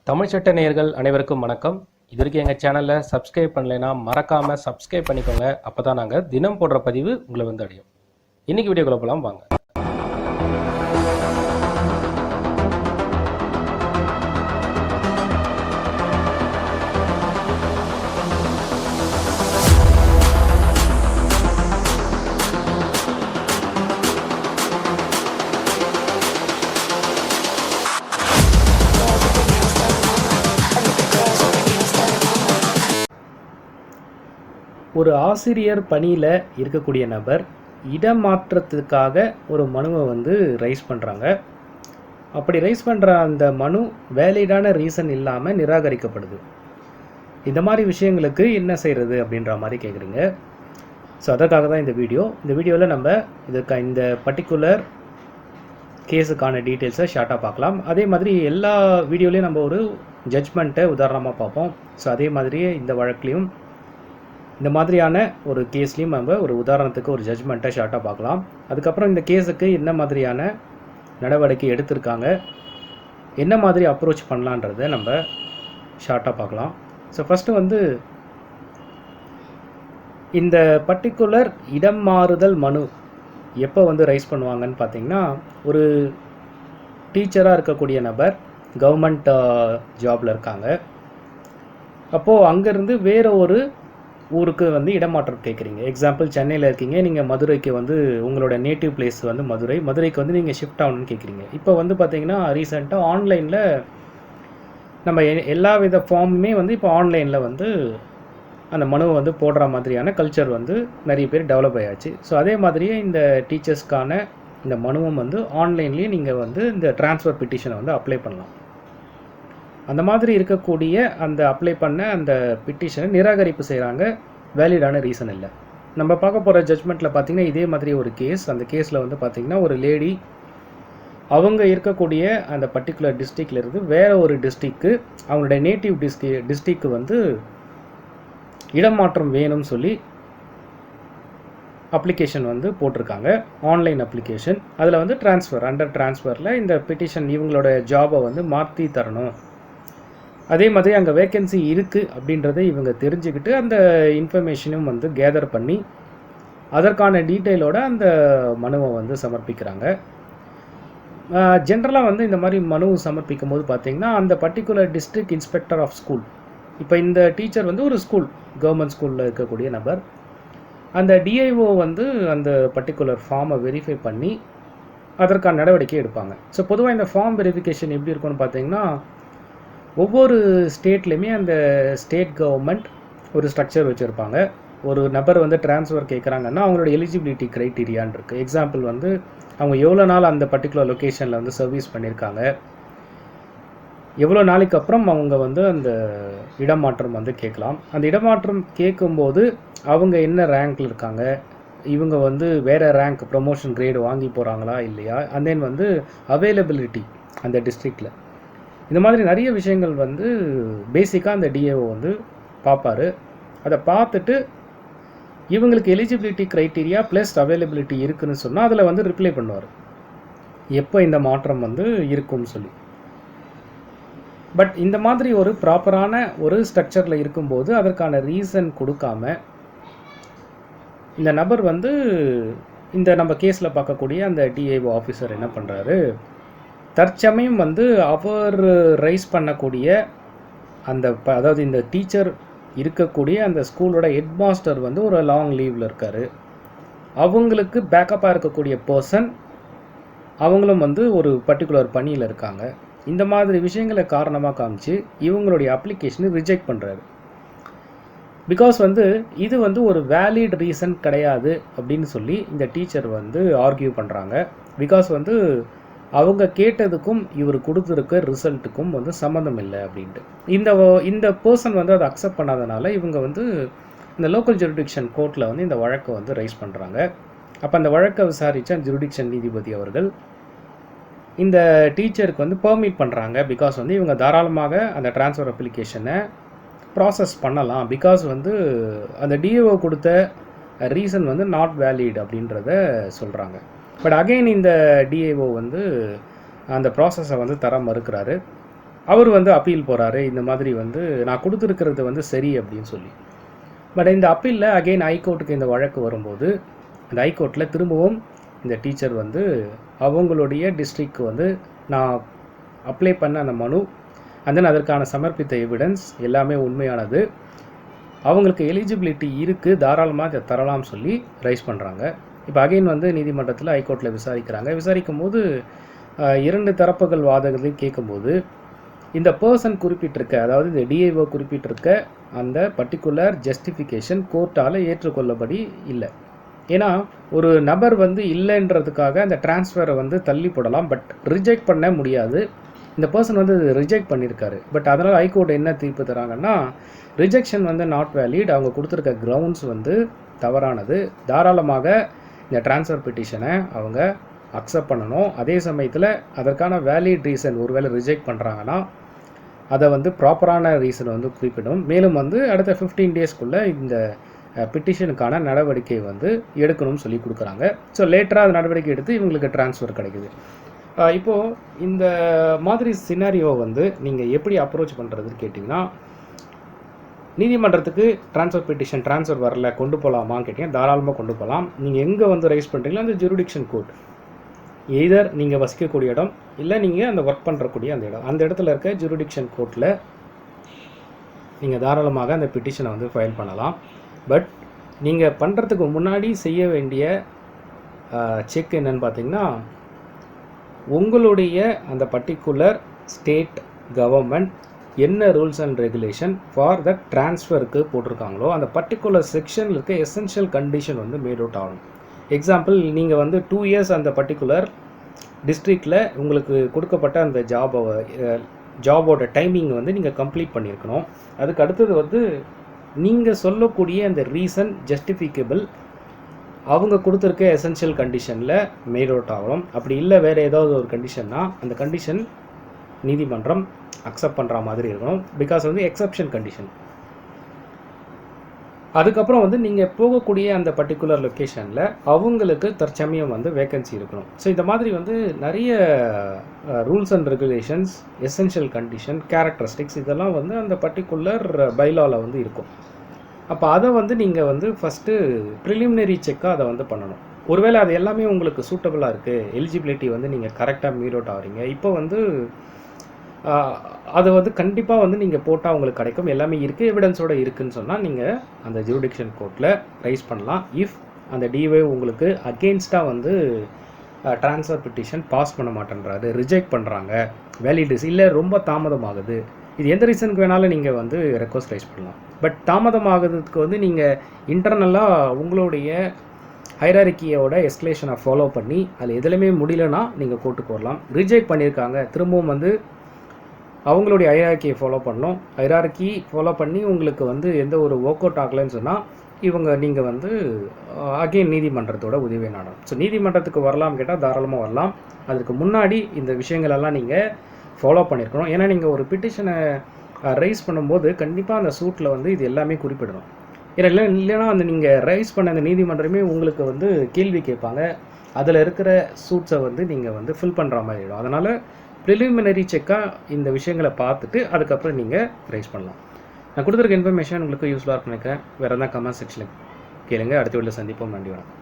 தமிழ் சட்ட நேயர்கள் அனைவருக்கும் வணக்கம். இது வரைக்கும் எங்கள் சேனலில் சப்ஸ்கிரைப் பண்ணலைன்னா மறக்காமல் சப்ஸ்கிரைப் பண்ணிக்கோங்க. அப்போ தான் நாங்கள் தினம் போடுற பதிவு உங்களை வந்து அடையும். இன்றைக்கி வீடியோக்குள்ள போகலாம் வாங்க. ஒரு ஆசிரியர் பணியில் இருக்கக்கூடிய நபர் இடமாற்றத்துக்காக ஒரு மனுவை வந்து ரைஸ் பண்ணுறாங்க. அப்படி ரைஸ் பண்ணுற அந்த மனு வேலிடான ரீசன் இல்லாமல் நிராகரிக்கப்படுது. இந்த மாதிரி விஷயங்களுக்கு என்ன செய்கிறது அப்படின்ற மாதிரி கேட்குறீங்க. ஸோ அதற்காக தான் இந்த வீடியோவில் நம்ம இந்த பர்டிகுலர் கேஸுக்கான டீட்டெயில்ஸை ஷார்ட்டாக பார்க்கலாம். அதே மாதிரி எல்லா வீடியோலையும் நம்ம ஒரு ஜட்ஜ்மெண்ட்டை உதாரணமாக பார்ப்போம். ஸோ அதே மாதிரியே இந்த வழக்குலையும் இந்த மாதிரியான ஒரு கேஸ்லேயும் நம்ம ஒரு உதாரணத்துக்கு ஒரு ஜட்ஜ்மெண்ட்டை ஷார்ட்டாக பார்க்கலாம். அதுக்கப்புறம் இந்த கேஸுக்கு என்ன மாதிரியான நடவடிக்கை எடுத்திருக்காங்க, என்ன மாதிரி அப்ரோச் பண்ணலான்றதை நம்ம ஷார்ட்டாக பார்க்கலாம். ஸோ ஃபஸ்ட்டு வந்து இந்த பர்டிகுலர் இடம் மாறுதல் மனு எப்போ வந்து ரைஸ் பண்ணுவாங்கன்னு பார்த்தீங்கன்னா, ஒரு டீச்சராக இருக்கக்கூடிய நபர் கவர்மெண்ட் ஜாபில் இருக்காங்க. அப்போது அங்கேருந்து வேறு ஒரு ஊருக்கு வந்து இடமாற்றம் கேட்குறீங்க. எக்ஸாம்பிள், சென்னையில் இருக்கீங்க, நீங்கள் மதுரைக்கு வந்து உங்களோட நேட்டிவ் பிளேஸ் வந்து மதுரைக்கு வந்து நீங்கள் ஷிஃப்ட் ஆகணும்னு கேட்குறீங்க. இப்போ வந்து பார்த்தீங்கன்னா ரீசெண்டாக ஆன்லைனில் நம்ம எல்லா வித ஃபார்முமே வந்து இப்போ ஆன்லைனில் வந்து அந்த மனுவை வந்து போடுற மாதிரியான கல்ச்சர் வந்து நிறைய பேர் டெவலப் ஆயாச்சு. ஸோ அதே மாதிரியே இந்த டீச்சர்ஸ்க்கான இந்த மனுவும் வந்து ஆன்லைன்லேயே நீங்கள் வந்து இந்த ட்ரான்ஸ்ஃபர் பிட்டிஷனை வந்து அப்ளை பண்ணலாம். அந்த மாதிரி இருக்கக்கூடிய அந்த அப்ளை பண்ண அந்த பிட்டிஷனை நிராகரிப்பு செய்கிறாங்க. வேலிடான ரீசன் இல்லை. நம்ம பார்க்க போகிற ஜட்ஜ்மெண்ட்டில் பார்த்திங்கன்னா இதே மாதிரி ஒரு கேஸ். அந்த கேஸில் வந்து பார்த்திங்கன்னா ஒரு லேடி அவங்க இருக்கக்கூடிய அந்த பர்டிகுலர் டிஸ்ட்ரிக்ட்லேருந்து வேறு ஒரு டிஸ்ட்ரிக்கு, அவங்களுடைய நேட்டிவ் டிஸ்ட்ரிக்கு வந்து இடமாற்றம் வேணும்னு சொல்லி அப்ளிகேஷன் வந்து போட்டிருக்காங்க. Online application. அதில் வந்து அண்டர் ட்ரான்ஸ்ஃபரில் இந்த பிட்டிஷன் இவங்களோட ஜாபை வந்து மாற்றி தரணும், அதே மாதிரி அங்கே வேக்கன்சி இருக்குது அப்படின்றத இவங்க தெரிஞ்சுக்கிட்டு அந்த இன்ஃபர்மேஷனும் வந்து கேதர் பண்ணி அதற்கான டீட்டெயிலோட அந்த மனுவை வந்து சமர்ப்பிக்கிறாங்க. ஜென்ரலாக வந்து இந்த மாதிரி மனு சமர்ப்பிக்கும் போது பார்த்திங்கன்னா அந்த particular district inspector of school, இப்போ இந்த டீச்சர் வந்து ஒரு கவர்மெண்ட் ஸ்கூலில் இருக்கக்கூடிய நபர், அந்த டிஐஓ வந்து அந்த பர்டிகுலர் ஃபார்மை வெரிஃபை பண்ணி அதற்கான நடவடிக்கை எடுப்பாங்க. ஸோ பொதுவாக இந்த ஃபார்ம் வெரிஃபிகேஷன் எப்படி இருக்குன்னு பார்த்தீங்கன்னா, ஒவ்வொரு ஸ்டேட்லேயுமே அந்த ஸ்டேட் கவர்மெண்ட் ஒரு ஸ்ட்ரக்சர் வச்சுருப்பாங்க. ஒரு நபர் வந்து ட்ரான்ஸ்ஃபர் கேட்குறாங்கன்னா அவங்களோட எலிஜிபிலிட்டி க்ரைட்டீரியான்னு இருக்குது. எக்ஸாம்பிள் வந்து அவங்க எவ்வளோ நாள் அந்த பர்டிகுலர் லொக்கேஷனில் வந்து சர்வீஸ் பண்ணியிருக்காங்க, எவ்வளோ நாளைக்கு அப்புறம் அவங்க வந்து அந்த இடமாற்றம் வந்து கேட்கலாம். அந்த இடமாற்றம் கேட்கும்போது அவங்க என்ன ரேங்க்கில் இருக்காங்க, இவங்க வந்து வேறு ரேங்க் ப்ரமோஷன் கிரேடு வாங்கி போகிறாங்களா இல்லையா, அண்ட் தென் வந்து அவைலபிலிட்டி அந்த டிஸ்ட்ரிக்டில், இந்த மாதிரி நிறைய விஷயங்கள் வந்து பேசிக்காக அந்த டிஏஓ வந்து பார்ப்பார். அதை பார்த்துட்டு இவங்களுக்கு எலிஜிபிலிட்டி க்ரைட்டீரியா ப்ளஸ் அவைலபிலிட்டி இருக்குதுன்னு சொன்னால் அதில் வந்து ரிப்ளை பண்ணுவார் எப்போ இந்த மாற்றம் வந்து இருக்கும்னு சொல்லி. பட் இந்த மாதிரி ஒரு ப்ராப்பரான ஒரு ஸ்ட்ரக்சரில் இருக்கும்போது அதற்கான ரீசன் கொடுக்காம இந்த நபர் வந்து இந்த நம்ம கேஸில் பார்க்கக்கூடிய அந்த டிஏஓ ஆஃபீஸர் என்ன பண்ணுறாரு, தற்சமயம் வந்து அவர் ரைஸ் பண்ணக்கூடிய அந்த அதாவது இந்த டீச்சர் இருக்கக்கூடிய அந்த ஸ்கூலோட ஹெட் மாஸ்டர் வந்து ஒரு லாங் லீவில் இருக்கார். அவங்களுக்கு பேக்கப்பாக இருக்கக்கூடிய பர்சன் அவங்களும் வந்து ஒரு பர்டிகுலர் பணியில் இருக்காங்க. இந்த மாதிரி விஷயங்களை காரணமாக காமிச்சு இவங்களுடைய அப்ளிகேஷனை ரிஜெக்ட் பண்ணுறாரு. பிகாஸ் வந்து இது வந்து ஒரு வேலிட் ரீசன் கிடையாது அப்படின்னு சொல்லி இந்த டீச்சர் வந்து ஆர்கியூ பண்ணுறாங்க. பிகாஸ் வந்து அவங்க கேட்டதுக்கும் இவர் கொடுத்துருக்க ரிசல்ட்டுக்கும் வந்து சம்மந்தம் இல்லை அப்படின்ட்டு இந்த பர்சன் வந்து அதை அக்செப்ட் பண்ணாதனால இவங்க வந்து இந்த லோக்கல் ஜுரிடிக்ஷன் கோர்ட்டில் வந்து இந்த வழக்கை வந்து ரைஸ் பண்ணுறாங்க. அப்போ அந்த வழக்கை விசாரித்த ஜுரிடிக்ஷன் நீதிபதி அவர்கள் இந்த டீச்சருக்கு வந்து பெர்மிட் பண்ணுறாங்க. பிகாஸ் வந்து இவங்க தாராளமாக அந்த ட்ரான்ஸ்ஃபர் அப்ளிகேஷனை ப்ராசஸ் பண்ணலாம். பிகாஸ் வந்து அந்த டிஏஓ கொடுத்த ரீசன் வந்து நாட் வேலிட் அப்படின்றத சொல்கிறாங்க. பட் அகெயின் இந்த டிஏஓ வந்து அந்த ப்ராசஸை வந்து தர மறுக்கிறாரு. அவர் வந்து அப்பீல் போகிறாரு, இந்த மாதிரி வந்து நான் கொடுத்துருக்கிறது வந்து சரி அப்படின்னு சொல்லி. பட் இந்த அப்பீலில் அகெயின் ஹைகோர்ட்டுக்கு இந்த வழக்கு வரும்போது அந்த ஹைகோர்ட்டில் திரும்பவும் இந்த டீச்சர் வந்து அவங்களுடைய டிஸ்ட்ரிக்ட் வந்து நான் அப்ளை பண்ண அந்த மனு அண்ட் தென் அதற்கான சமர்ப்பித்த எவிடன்ஸ் எல்லாமே உண்மையானது, அவங்களுக்கு எலிஜிபிலிட்டி இருக்குது, தாராளமாக அதை தரலாம்னு சொல்லி ரைஸ் பண்ணுறாங்க. இப்போ அகெயின் வந்து நீதிமன்றத்தில் ஹைகோர்ட்டில் விசாரிக்கிறாங்க. விசாரிக்கும் போது 2 தரப்புகள் வாதங்களையும் கேட்கும்போது இந்த பர்சன் குறிப்பிட்டிருக்க, அதாவது இந்த டிஐஓ குறிப்பிட்டிருக்க அந்த பர்டிகுலர் ஜஸ்டிஃபிகேஷன் கோர்ட்டால் ஏற்றுக்கொள்ளபடி இல்லை. ஏன்னா ஒரு நபர் வந்து இல்லைன்றதுக்காக அந்த டிரான்ஸ்ஃபரை வந்து தள்ளி போடலாம், பட் ரிஜெக்ட் பண்ண முடியாது. இந்த பர்சன் வந்து ரிஜெக்ட் பண்ணியிருக்காரு. பட் அதனால் ஹைகோர்ட் என்ன தீர்ப்பு தராங்கன்னா, ரிஜெக்ஷன் வந்து நாட் வேலிட், அவங்க கொடுத்துருக்க கிரவுண்ட்ஸ் வந்து தவறானது, தாராளமாக இந்த ட்ரான்ஸ்ஃபர் பெட்டிஷனை அவங்க அக்செப்ட் பண்ணணும். அதே சமயத்தில் அதற்கான வேலிட் ரீசன் ஒருவேளை ரிஜெக்ட் பண்ணுறாங்கன்னா அதை வந்து ப்ராப்பரான ரீசனை வந்து குறிப்பிடும். மேலும் வந்து அடுத்த 15 டேஸ்க்குள்ளே இந்த பெட்டிஷனுக்கான நடவடிக்கை வந்து எடுக்கணும்னு சொல்லி கொடுக்குறாங்க. ஸோ லேட்டராக அது நடவடிக்கை எடுத்து இவங்களுக்கு ட்ரான்ஸ்ஃபர் கிடைக்குது. இப்போது இந்த மாதிரி சினாரியோ வந்து நீங்கள் எப்படி அப்ரோச் பண்ணுறதுன்னு கேட்டிங்கன்னா, நீதிமன்றத்துக்கு ட்ரான்ஸ்ஃபர் பெட்டிஷன் ட்ரான்ஸ்ஃபர் வரல, கொண்டு போகலாமான்னு கேட்டிங்கன்னா தாராளமாக கொண்டு போகலாம். நீங்கள் எங்கே வந்து ரைஸ் பண்ணுறீங்களோ அந்த ஜூரிடிக்ஷன் கோர்ட், எய்தர் நீங்கள் வசிக்கக்கூடிய இடம் இல்லை நீங்கள் அந்த ஒர்க் பண்ணுறக்கூடிய அந்த இடம், அந்த இடத்துல இருக்க ஜூரிடிக்ஷன் கோர்ட்டில் நீங்கள் தாராளமாக அந்த பெட்டிஷனை வந்து ஃபைல் பண்ணலாம். பட் நீங்கள் பண்ணுறதுக்கு முன்னாடி செய்ய வேண்டிய செக் என்னன்னு பார்த்தீங்கன்னா, உங்களுடைய அந்த பர்டிகுலர் ஸ்டேட் கவர்மெண்ட் என்ன rules and regulation for the ட்ரான்ஸ்ஃபருக்கு போட்டிருக்காங்களோ அந்த பர்டிகுலர் செக்ஷனில் இருக்க எசென்ஷியல் கண்டிஷன் வந்து மேட் அவுட் ஆகணும். எக்ஸாம்பிள், நீங்கள் வந்து 2 இயர்ஸ் அந்த பர்டிகுலர் டிஸ்ட்ரிக்டில் உங்களுக்கு கொடுக்கப்பட்ட அந்த ஜாபோட டைமிங் வந்து நீங்கள் கம்ப்ளீட் பண்ணியிருக்கணும். அதுக்கு அடுத்தது வந்து நீங்கள் சொல்லக்கூடிய அந்த ரீசன் ஜஸ்டிஃபிகபிள் அவங்க கொடுத்துருக்க எசென்ஷியல் கண்டிஷனில் மேட் அவுட் ஆகணும். அப்படி இல்லை வேறு ஏதாவது ஒரு கண்டிஷன்னா அந்த கண்டிஷன் நீதிமன்றம் அக்செப்ட் பண்ணுற மாதிரி இருக்கணும். பிகாஸ் வந்து எக்ஸப்ஷன் கண்டிஷன். அதுக்கப்புறம் வந்து நீங்கள் போகக்கூடிய அந்த பர்டிகுலர் லொக்கேஷனில் அவங்களுக்கு தற்சமயம் வந்து வேக்கன்சி இருக்கணும். ஸோ இந்த மாதிரி வந்து நிறைய rules and regulations, essential condition, characteristics இதெல்லாம் வந்து அந்த பர்டிகுலர் பைலாவில் வந்து இருக்கும். அப்போ அதை வந்து நீங்கள் வந்து ஃபஸ்ட்டு ப்ரிலிமினரி செக்காக அதை வந்து பண்ணணும். ஒருவேளை அது எல்லாமே உங்களுக்கு சூட்டபுளாக இருக்குது, எலிஜிபிலிட்டி வந்து நீங்கள் கரெக்டாக மீட் அவுட் ஆகிறீங்க, இப்போ வந்து அது வந்து கண்டிப்பாக வந்து நீங்கள் போட்டால் உங்களுக்கு கிடைக்கும், எல்லாமே இருக்குது, எவிடன்ஸோடு இருக்குதுன்னு சொன்னால் நீங்கள் அந்த ஜூரிடிக்ஷன் கோர்ட்டில் ரைஸ் பண்ணலாம். இஃப் அந்த டிஒய் உங்களுக்கு அகெயின்ஸ்டாக வந்து ட்ரான்ஸ்ஃபர் பெட்டிஷன் பாஸ் பண்ண மாட்டேன்றாரு, ரிஜெக்ட் பண்ணுறாங்க, வேலிடிஸ் இல்லை ரொம்ப தாமதமாகுது, இது எந்த ரீசனுக்கு வேணாலும் நீங்கள் வந்து ரெக்வஸ்ட் ரைஸ் பண்ணலாம். பட் தாமதமாகிறதுக்கு வந்து நீங்கள் இன்டர்னலாக உங்களுடைய ஹைரார்கியோட எஸ்கலேஷனை ஃபாலோ பண்ணி அதில் எதுலையுமே முடியலன்னா நீங்கள் கோர்ட்டுக்கு வரலாம். ரிஜெக்ட் பண்ணியிருக்காங்க, திரும்பவும் வந்து அவங்களுடைய ஹைரார்கியை ஃபாலோ பண்ணணும். ஹைரார்கி ஃபாலோ பண்ணி உங்களுக்கு வந்து எந்த ஒரு ஒர்க் அவுட் ஆகலைன்னு சொன்னால் நீங்கள் வந்து அகெயின் நீதிமன்றத்தோட உதவி நாடணும். ஸோ நீதிமன்றத்துக்கு வரலாம் கேட்டால் தாராளமாக வரலாம். அதுக்கு முன்னாடி இந்த விஷயங்களெல்லாம் நீங்கள் ஃபாலோ பண்ணியிருக்கணும். ஏன்னா நீங்கள் ஒரு பெட்டிஷனை ரைஸ் பண்ணும்போது கண்டிப்பாக அந்த சூட்டில் வந்து இது எல்லாமே குறிப்பிடணும். இல்லைன்னா அந்த நீங்கள் ரைஸ் பண்ண அந்த நீதிமன்றமே உங்களுக்கு வந்து கேள்வி கேட்பாங்க, அதில் இருக்கிற சூட்ஸை வந்து நீங்கள் வந்து ஃபில் பண்ணுற மாதிரி ஆகிடும். அதனால் ப்ரிலிமினரி செக்காக இந்த விஷயங்களை பார்த்துட்டு அதுக்கப்புறம் நீங்கள் ரைஸ் பண்ணலாம். நான் கொடுத்துருக்க இன்ஃபர்மேஷன் உங்களுக்கு யூஸ்ஃபுல்லாக இருக்குன்னு நினைக்கிறேன். வேறு எதாவது கமெண்ட் செக்ஷனில் கேளுங்க. அடுத்த வீடியோவில் சந்திப்போம். நன்றி, வணக்கம்.